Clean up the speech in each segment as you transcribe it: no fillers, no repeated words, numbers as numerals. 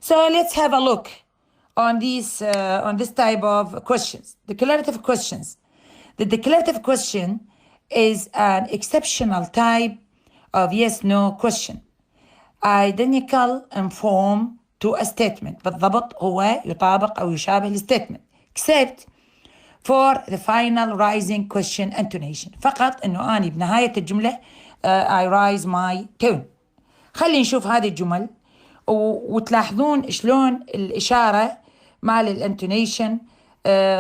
So let's have a look on this type of questions, declarative questions. The declarative question is an exceptional type of yes/no question, identical in form to a statement. بالضبط هو يطابق أو يشابه الستيتمنت except for the final rising question intonation. فقط إنه أنا بنهاية الجملة I raise my tone. خلي نشوف هذه الجمل وتلاحظون شلون الإشارة مال الانتونيشن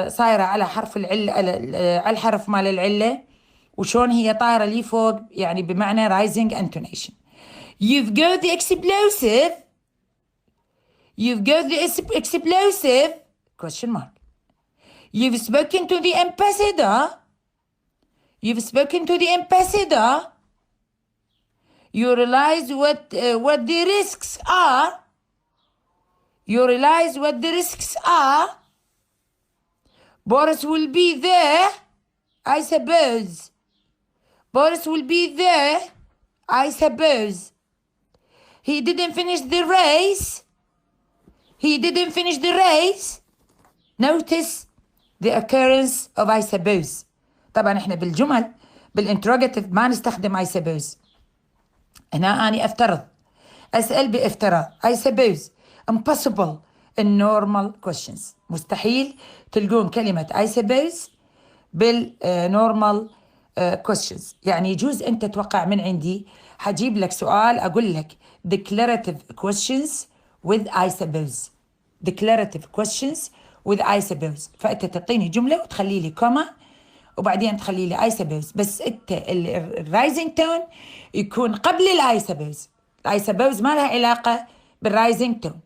صايرة على حرف العلة، على الحرف مال العلة، وشون هي طايرة لي فوق، يعني بمعنى rising intonation. You've got the explosive. You've got the explosive question mark. You've spoken to the ambassador. You've spoken to the ambassador. You realize what the risks are. You realize what the risks are. Boris will be there, I suppose. Boris will be there, I suppose. He didn't finish the race. He didn't finish the race. Notice the occurrence of I suppose. طبعا احنا بالجمل بالinterrogative ما نستخدم I suppose. هنا أنا أفترض، أسأل بافتراض. I suppose impossible in normal questions. مستحيل تلقون كلمة I suppose بالnormal questions. يعني يجوز أنت تتوقع من عندي حجيب لك سؤال أقول لك declarative questions with I suppose. declarative questions with I suppose. فأنت تعطيني جملة وتخلي لي كوما وبعدين تخلي لي I suppose، بس أنت الرايزنج تون يكون قبل I suppose. I suppose ما لها علاقة بالرايزنج تون.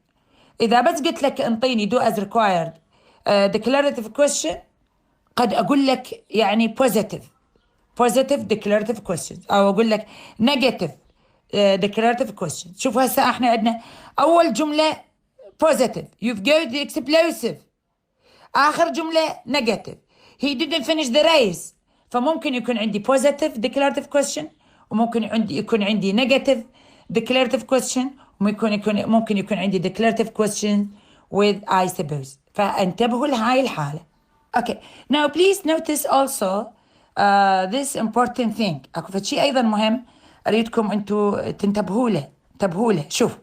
إذا بس قلت لك انطيني do as required declarative question، قد أقول لك يعني positive declarative questions، أو أقول لك negative declarative questions. شوفوا هسه احنا عندنا أول جملة positive you've got the explosive، آخر جملة negative he didn't finish the race. فممكن يكون عندي positive declarative question، وممكن يكون عندي negative declarative question، ممكن يكون عندي declarative question with I suppose. فانتبهوا لهاي الحالة. Okay, now please notice also this important thing. اكو شيء ايضا مهم اريدكم انتم تنتبهوا له. شوف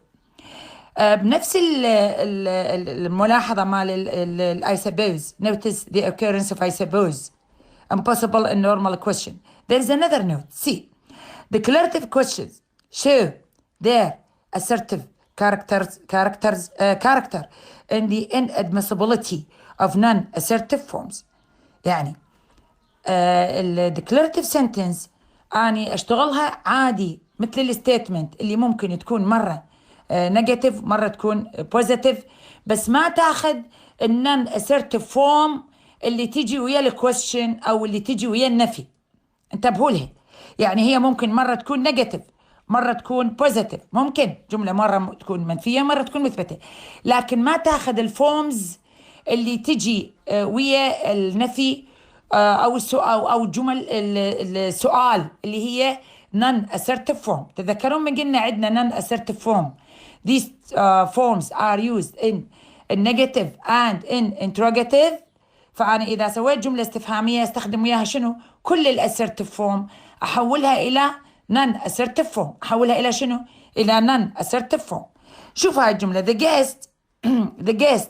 بنفس الملاحظة مال I suppose. Notice the occurrence of I suppose. Impossible and normal question. There is another note. See, declarative questions show their assertive character and the inadmissibility of non-assertive forms. يعني declarative sentence أني أشتغلها عادي مثل الستيتمنت اللي ممكن تكون مرة نيجاتيف مرة تكون بوزيتيف، بس ما تاخذ النون assertive form اللي تيجي ويا الكويشن أو اللي تيجي ويا النفي. انتبهوا لها. يعني هي ممكن مرة تكون نيجاتيف مرة تكون بوزيتيف، ممكن جملة مرة تكون منفية مرة تكون مثبتة، لكن ما تاخذ الفورمز اللي تجي ويا النفي أو السؤال أو جمل السؤال اللي هي non-assertive form. تذكرون من قلنا عندنا non-assertive form. These forms are used in negative and in interrogative. فأنا إذا سويت جملة استفهامية استخدم وياها شنو؟ كل الassertive form أحولها إلى non-assertive form. أحولها إلى شنو؟ إلى non-assertive form. شوف هاي الجملة the guest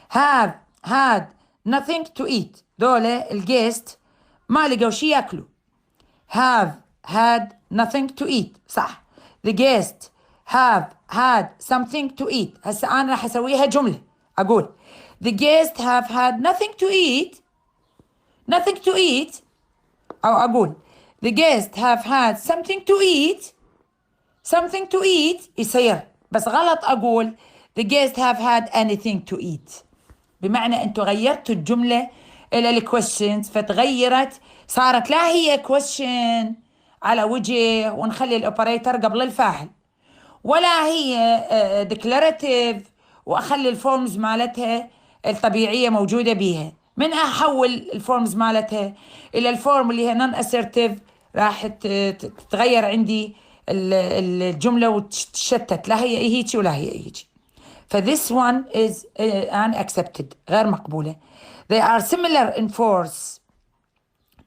have had nothing to eat. دولة الجيست ما لقوا شي يأكلوا. have had nothing to eat. صح. the guest have had something to eat. هسه أنا راح أسويها جملة أقول the guests have had nothing to eat. أو أقول the guests have had something to eat يصير، بس غلط أقول the guests have had anything to eat. بمعنى أنتوا غيرتوا الجملة إلى الكويشنز، فتغيرت صارت لا هي question على وجه ونخلي الأوبريتر قبل الفاعل، ولا هي declarative وأخلي الفورمز مالتها الطبيعية موجودة بيها. من أحول الفورمز مالتها إلى الفورم اللي هي non-assertive راح تتغير عندي الجملة وتشتت، لا هي هيجي ولا هي هيجي. this one is unaccepted غير مقبولة. They are similar in force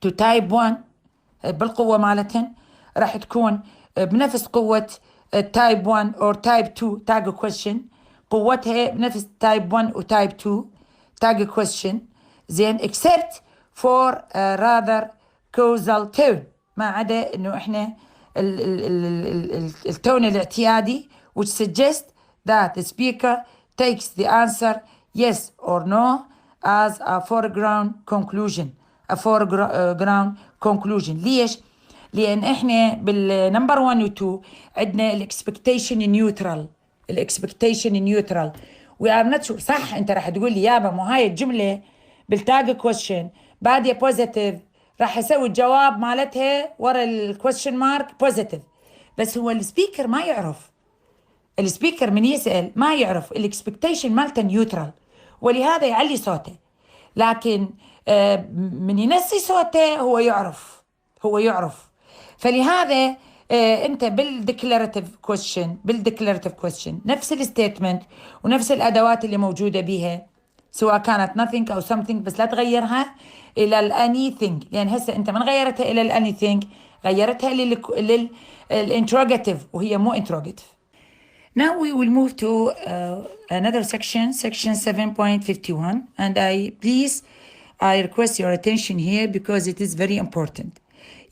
to type 1 بالقوة مالتهن راح تكون بنفس قوة type 1 or type 2 tag question قوتها بنفس type 1 و type 2 tag question زين except for a rather causal tone ما عدا انه احنا التون الاعتيادي which suggests that the speaker takes the answer yes or no as a foreground conclusion. ليش؟ لأن إحنا بالنمبر 1 و 2 عندنا الإكسبكتيشن نيوترال we are not sure. صح أنت راح تقول لي يابا مو هاي الجملة بالتاج كويشن بادية بوزيتيف راح أسوي الجواب مالتها ورا الكويشن مارك بوزيتيف، بس هو السبيكر ما يعرف. السبيكر من يسأل ما يعرف الإكسبكتيشن مالته نيوترال، ولهذا يعلي صوته. لكن من ينسي صوته هو يعرف. فلهذا انت بالديكلاراتيف كويشن نفس الستيتمنت ونفس الادوات اللي موجوده بيها سواء كانت nothing او something، بس لا تغيرها الى anything، لان هسه انت من غيرتها الى anything غيرتها للانتروجاتيف وهي مو انتروجاتيف. Now we will move to another section 7.51, and I request your attention here because it is very important.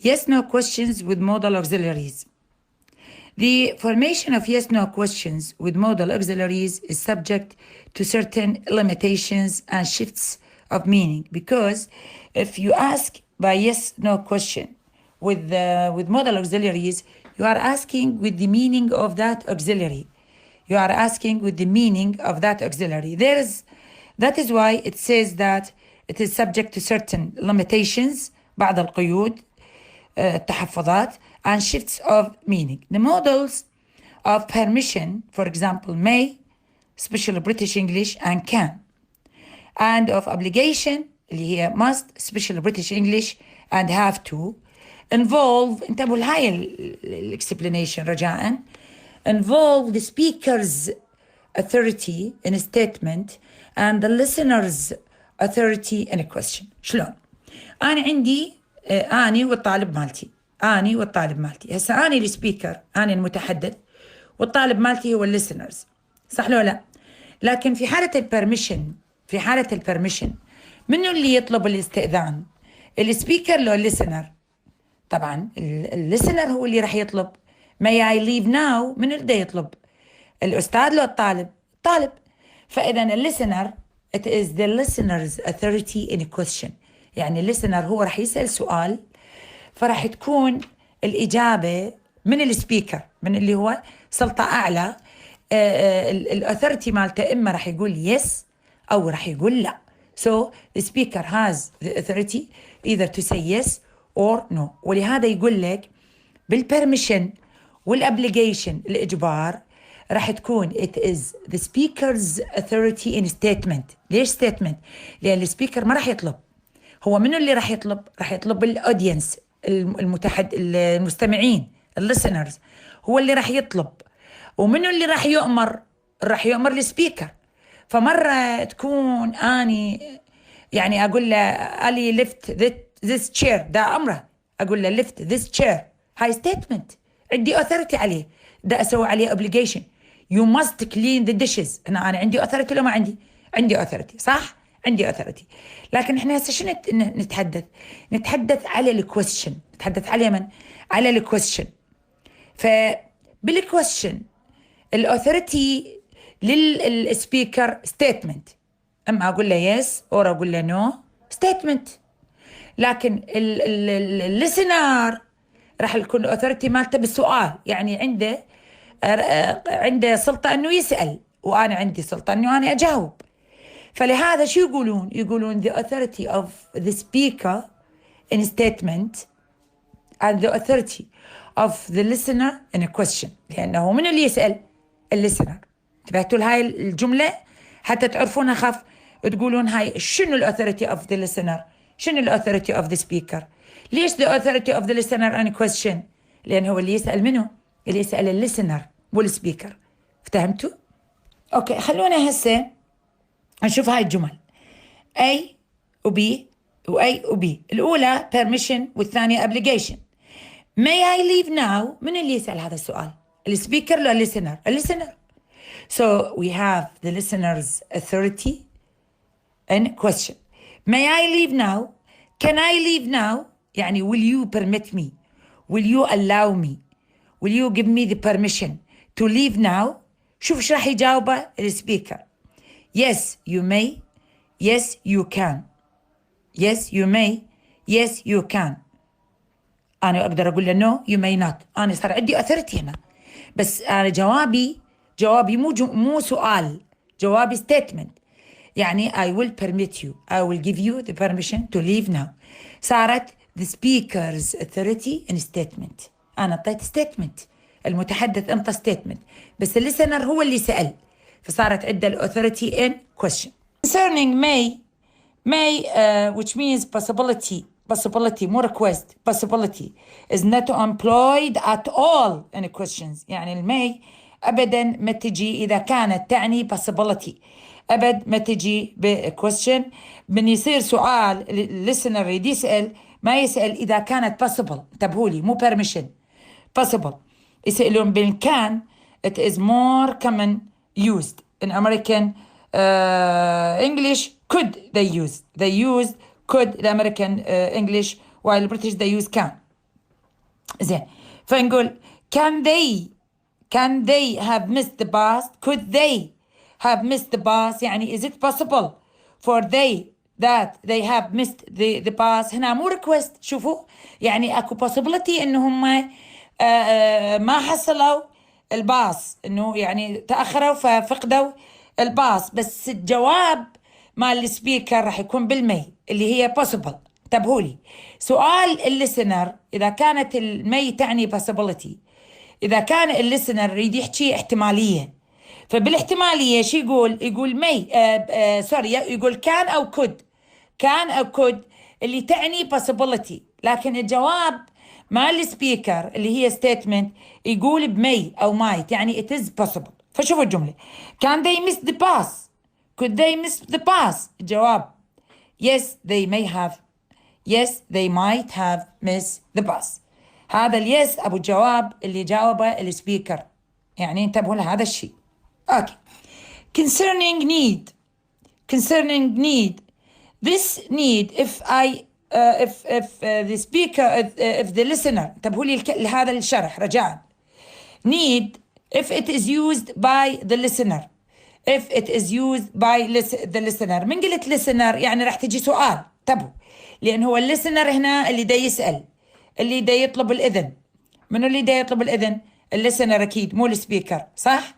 Yes/no questions with modal auxiliaries. The formation of yes/no questions with modal auxiliaries is subject to certain limitations and shifts of meaning, because if you ask by yes/no question with modal auxiliaries, you are asking with the meaning of that auxiliary. That is why it says that it is subject to certain limitations بعض القيود التحفظات and shifts of meaning. The modals of permission, for example, may, special British English, and can. And of obligation اللي هي must, special British English, and have to. Involve انتبهوا لهاي الاكسبلانيشن رجاء. Involve the speaker's authority in a statement and the listener's authority in a question. شلون؟ أنا عندي أنا والطالب مالتي هسا أنا السبيكر، أنا المتحدث، والطالب مالتي هو الليسنرز، صح لو لا؟ لكن في حالة البرميشن منو اللي يطلب الاستئذان؟ السبيكر لو الليسنر؟ طبعا الليسنر هو اللي راح يطلب. may I leave now من اللي يطلب؟ الأستاذ لو الطالب؟ فإذا الليسنر it is the listener's authority in a question. يعني الليسنر هو راح يسأل سؤال فراح تكون الإجابة من السبيكر، من اللي هو سلطة أعلى. الأثورتي مالته إما راح يقول yes أو راح يقول لا. So the speaker has the authority either to say yes or no. ولهذا يقول لك بالبرميشن والابليجيشن الإجبار راح تكون it is the speaker's authority in statement. ليش statement؟ لأن السبيكر ما راح يطلب. هو منو اللي راح يطلب؟ راح يطلب الأودينس، المستمعين، الليسنرز، هو اللي راح يطلب. ومنو اللي راح يؤمر؟ راح يؤمر السبيكر. فمرة تكون أني يعني أقول له ألي lift this chair، ده أمره، أقول له lift this chair، هاي statement، عندي authority عليه، ده أسوي عليه obligation. you must clean the dishes، أنا عندي authority لو ما عندي authority، صح؟ عندي authority. لكن إحنا هسه شنو نتحدث على الكويشن، نتحدث على من؟ على الكويشن. فبالكويشن الأوثوريتي للسبيكر ستيتمنت، أما أقول له يس أو أقول له نو ستيتمنت. لكن الليسنر راح يكون الأوثوريتي مالته بالسؤال، يعني عنده سلطة أنه يسأل، وأنا عندي سلطة أنه أنا أجاوب. فلهذا شو يقولون the authority of the speaker in statement and the authority of the listener in a question. لأنه من اللي يسأل؟ الليسنر. انتبهتوا لهاي الجملة حتى تعرفونها، خاف تقولون هاي شنو الauthority of the listener، شنو الauthority of the speaker. ليش the authority of the listener in a question؟ لأن هو اللي يسأل منه، اللي يسأل الليسنر والسبيكر. افتهمتوا؟ اوكي، خلونا هسه نشوف هاي الجمل A و B و A و B. الأولى permission والثانية obligation. May I leave now؟ من اللي يسأل هذا السؤال؟ السبيكر ولا الليسنر؟ الليسنر. So we have the listener's authority in question. May I leave now? Can I leave now؟ يعني will you permit me? Will you allow me? Will you give me the permission to leave now؟ شوف ايش راح يجاوبه السبيكر. Yes you may. Yes you can. Yes you may. Yes you can. أنا أقدر أقول له no you may not. أنا صار عندي authority هنا، بس أنا جوابي مو سؤال، جوابي statement. يعني I will permit you. I will give you the permission to leave now. صارت the speaker's authority in statement. أنا أعطيت statement، المتحدث أنطى statement، بس الليسنر هو اللي سأل، فصارت عنده authority in question. Concerning may which means possibility more request. Possibility is not employed at all in questions. يعني الماي أبدا ما تجي إذا كانت تعني possibility، أبد ما تجي بquestion. من يصير سؤال listener يسأل، ما يسأل إذا كانت possible. انتبهولي، مو permission، possible. يسألون بالكان. It is more common used in American English. Could they use could الأمريكان English، while British they use can. زين، فنقول can they have missed the bus? Could they have missed the bus؟ يعني is it possible for that they have missed the bus؟ هنا مو request. شوفوا، يعني اكو possibility انهم ما حصلوا الباص، انه يعني تأخروا ففقدوا الباص، بس الجواب مال السبيكر راح يكون بالمي اللي هي possible. انتبهولي، سؤال الليسنر إذا كانت المي تعني possibility، إذا كان الليسنر يريد يحكي احتمالية، فبالاحتمالية شو يقول مي سوري، يقول كان أو could اللي تعني possibility، لكن الجواب مال السبيكر اللي هي statement يقول بمي أو might، يعني it is possible. فشوفوا الجملة، can they miss the bus؟ could they miss the bus؟ الجواب yes they may have. yes they might have missed the bus. هذا اليس أبو الجواب اللي جاوبه السبيكر، يعني انتبهوا لهذا الشيء. okay. concerning need. this need if the speaker if the listener، انتبهوا لي لهذا الشرح رجاء. need if it is used by the listener. if it is used by the listener. من قلت listener يعني راح تجي سؤال، انتبهوا، لأن هو الليسنر هنا اللي دا يسأل، اللي دا يطلب الإذن. منو اللي دا يطلب الإذن؟ الليسنر أكيد، مو السبيكر، صح؟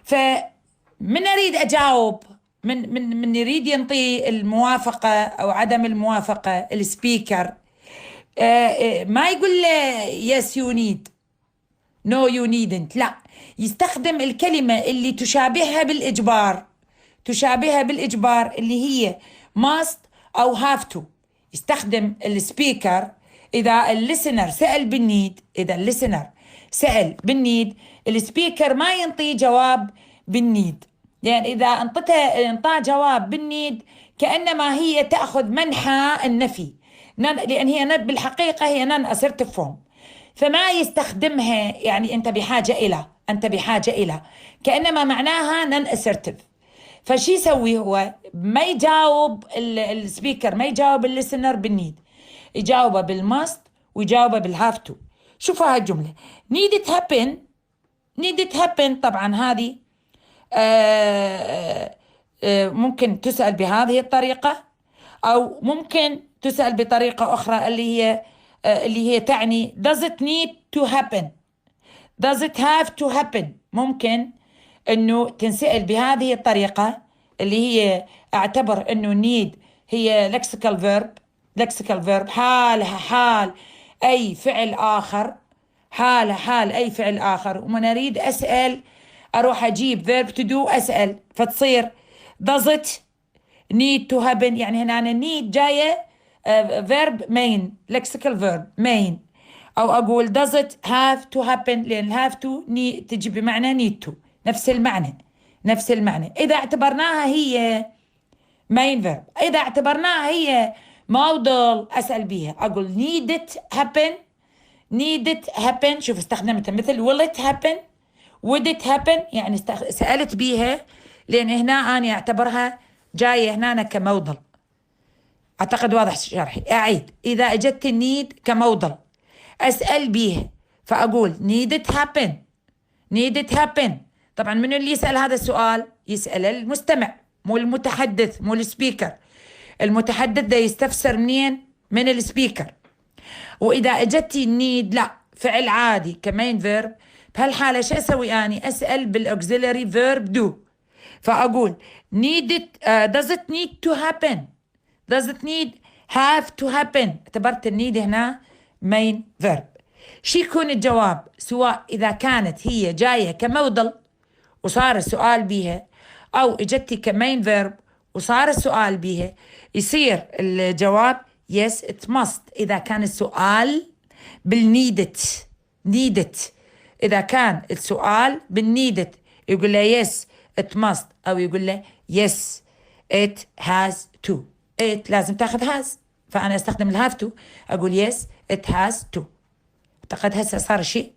فمن أريد أجاوب، من يريد ينطي الموافقة أو عدم الموافقة السبيكر، ما يقول له yes you need no you needn't، لا، يستخدم الكلمة اللي تشابهها بالإجبار اللي هي must أو have to. يستخدم السبيكر إذا الليسنر سأل بالنيد، إذا الليسنر سأل بالنيد السبيكر ما ينطي جواب بالنيد، يعني إذا انطى جواب بالنيد كأنما هي تأخذ منحى النفي، لأن هي بالحقيقة هي non assertive form، فما يستخدمها يعني أنت بحاجة إلى كأنما معناها non assertive. فشي يسوي هو ما يجاوب السبيكر، ما يجاوب الليسنر بالنيد، يجاوبه بالماست ويجاوبه بالهاف تو. شوفوا هاي الجملة need it happen. طبعا هذه ممكن تسأل بهذه الطريقة، أو ممكن تسأل بطريقة أخرى اللي هي تعني does it need to happen؟ does it have to happen؟ ممكن انه تنسأل بهذه الطريقة اللي هي اعتبر انه need هي lexical verb، حالها حال اي فعل اخر، ومن اريد اسأل اروح اجيب verb to do اسأل، فتصير does it need to happen، يعني هنا أنا need جاية verb main lexical verb main، او اقول does it have to happen، لان have to تجي بمعنى need to، نفس المعنى نفس المعنى. إذا اعتبرناها هي main verb، إذا اعتبرناها هي modal أسأل بيها، أقول need it happen، need it happen. شوف استخدمتها مثل will it happen، would it happen، يعني سألت بيها لأن هنا أنا أعتبرها جاية هنا كموضل. أعتقد واضح شرحي. أعيد، إذا أجت need كموضل أسأل بيها فأقول need it happen، need it happen. طبعا من اللي يسأل هذا السؤال؟ يسأل المستمع مو المتحدث، مو السبيكر. المتحدث ده يستفسر منين؟ من السبيكر. وإذا أجتي need لا فعل عادي كمين فيرب، بهالحالة شو أسوي أنا؟ أسأل بالأوكسيلري فيرب do، فأقول need it does it need to happen، does it need have to happen. اعتبرت النيد هنا main verb. شو يكون الجواب؟ سواء إذا كانت هي جاية كموضل وصار السؤال بيها، أو إجتي كمين verb وصار السؤال بيها، يصير الجواب yes it must إذا كان السؤال بالنيدت needed. إذا كان السؤال بالنيدت يقول له yes it must، أو يقول له yes it has to. it لازم تاخذ has، فأنا أستخدم الهاف to، أقول yes it has to. أعتقد هسه صار شيء